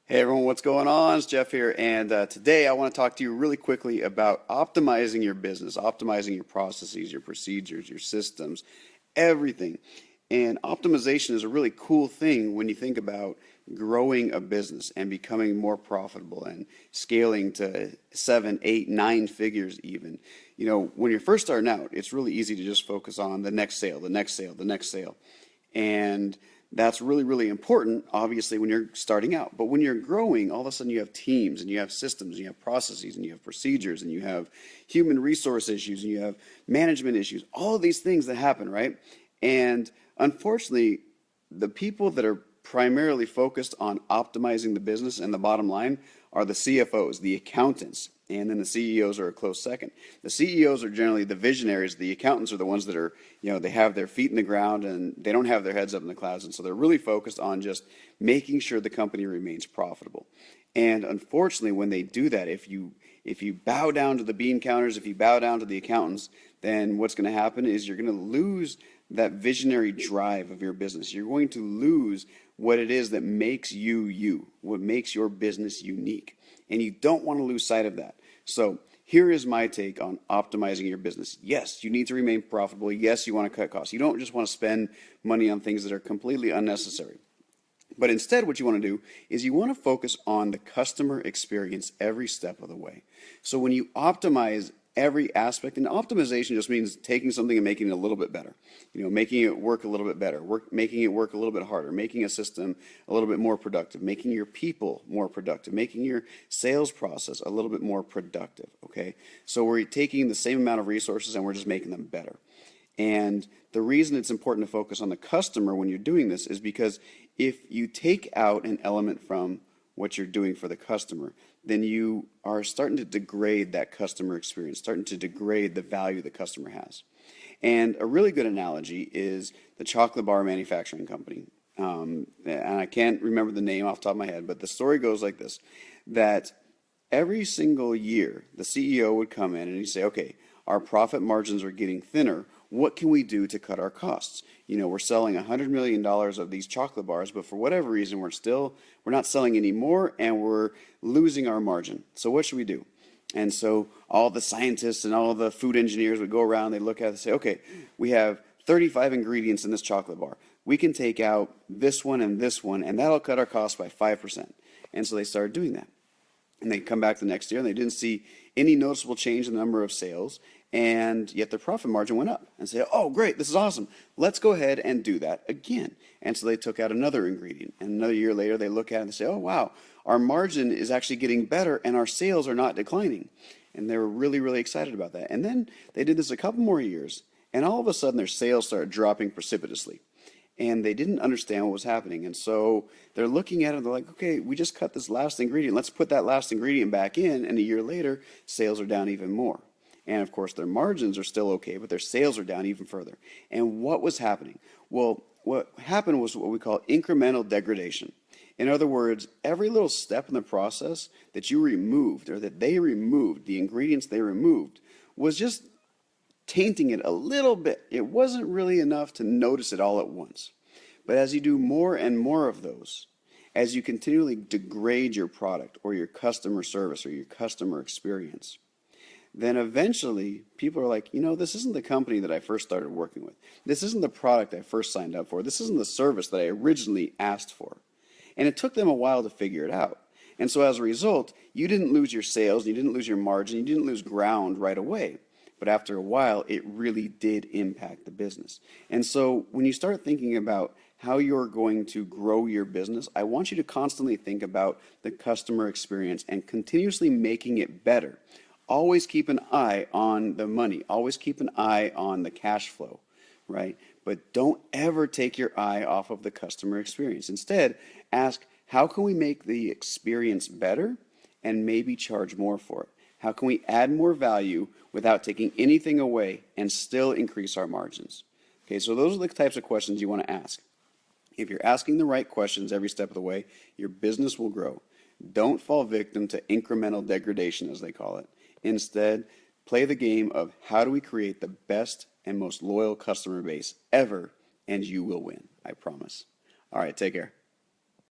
Hey everyone, what's going on? It's Jeff here, and today I want to talk to you really quickly about optimizing your business, optimizing your processes, your procedures, your systems, everything. And optimization is a really cool thing when you think about growing a business and becoming more profitable and scaling to seven, eight, nine figures even. When you're first starting out, it's really easy to just focus on the next sale, the next sale, the next sale. And that's really, really important, obviously, when you're starting out. But when you're growing, all of a sudden you have teams and you have systems and you have processes and you have procedures and you have human resource issues and you have management issues, all of these things that happen, right? And unfortunately, the people that are primarily focused on optimizing the business and the bottom line are the CFOs, the accountants, and then the CEOs are a close second. The CEOs are generally the visionaries. The accountants are the ones that are, they have their feet in the ground and they don't have their heads up in the clouds. And so they're really focused on just making sure the company remains profitable. And unfortunately, when they do that, if you bow down to the bean counters, if you bow down to the accountants, then what's going to happen is you're going to lose that visionary drive of your business. You're going to lose what it is that makes you you, what makes your business unique. And you don't want to lose sight of that. So here is my take on optimizing your business. Yes, you need to remain profitable. Yes, you want to cut costs. You don't just want to spend money on things that are completely unnecessary. But instead, what you want to do is you want to focus on the customer experience every step of the way. So when you optimize every aspect, and optimization just means taking something and making it a little bit better, making it work a little bit better, making it work a little bit harder, making a system a little bit more productive, making your people more productive, making your sales process a little bit more productive, okay? So we're taking the same amount of resources and we're just making them better. And the reason it's important to focus on the customer when you're doing this is because if you take out an element from what you're doing for the customer, then you are starting to degrade that customer experience, starting to degrade the value the customer has. And a really good analogy is the chocolate bar manufacturing company. And I can't remember the name off the top of my head, but the story goes like this, that every single year, the CEO would come in and he'd say, okay, our profit margins are getting thinner. What can we do to cut our costs? We're selling $100 million of these chocolate bars, but for whatever reason, we're not selling any more and we're losing our margin. So what should we do? And so all the scientists and all the food engineers would go around, they look at it and say, okay, we have 35 ingredients in this chocolate bar. We can take out this one, and that'll cut our costs by 5%. And so they started doing that. And they come back the next year and they didn't see any noticeable change in the number of sales, and yet their profit margin went up. And say, oh, great, this is awesome. Let's go ahead and do that again. And so they took out another ingredient. And another year later, they look at it and say, oh, wow, our margin is actually getting better and our sales are not declining. And they were really, really excited about that. And then they did this a couple more years, and all of a sudden their sales started dropping precipitously. And they didn't understand what was happening. And so they're looking at it and they're like, okay, we just cut this last ingredient. Let's put that last ingredient back in. And a year later, sales are down even more. And of course, their margins are still okay, but their sales are down even further. And what was happening? Well, what happened was what we call incremental degradation. In other words, every little step in the process that you removed or that they removed, the ingredients they removed, was just tainting it a little bit. It wasn't really enough to notice it all at once. But as you do more and more of those, as you continually degrade your product or your customer service or your customer experience, then eventually people are like, this isn't the company that I first started working with. This isn't the product I first signed up for. This isn't the service that I originally asked for. And it took them a while to figure it out. And so as a result, you didn't lose your sales, you didn't lose your margin, you didn't lose ground right away. But after a while, it really did impact the business. And so when you start thinking about how you're going to grow your business, I want you to constantly think about the customer experience and continuously making it better. Always keep an eye on the money. Always keep an eye on the cash flow, right? But don't ever take your eye off of the customer experience. Instead, ask, how can we make the experience better and maybe charge more for it? How can we add more value without taking anything away and still increase our margins? Okay, so those are the types of questions you want to ask. If you're asking the right questions every step of the way, your business will grow. Don't fall victim to incremental degradation, as they call it. Instead, play the game of how do we create the best and most loyal customer base ever, and you will win, I promise. All right, take care.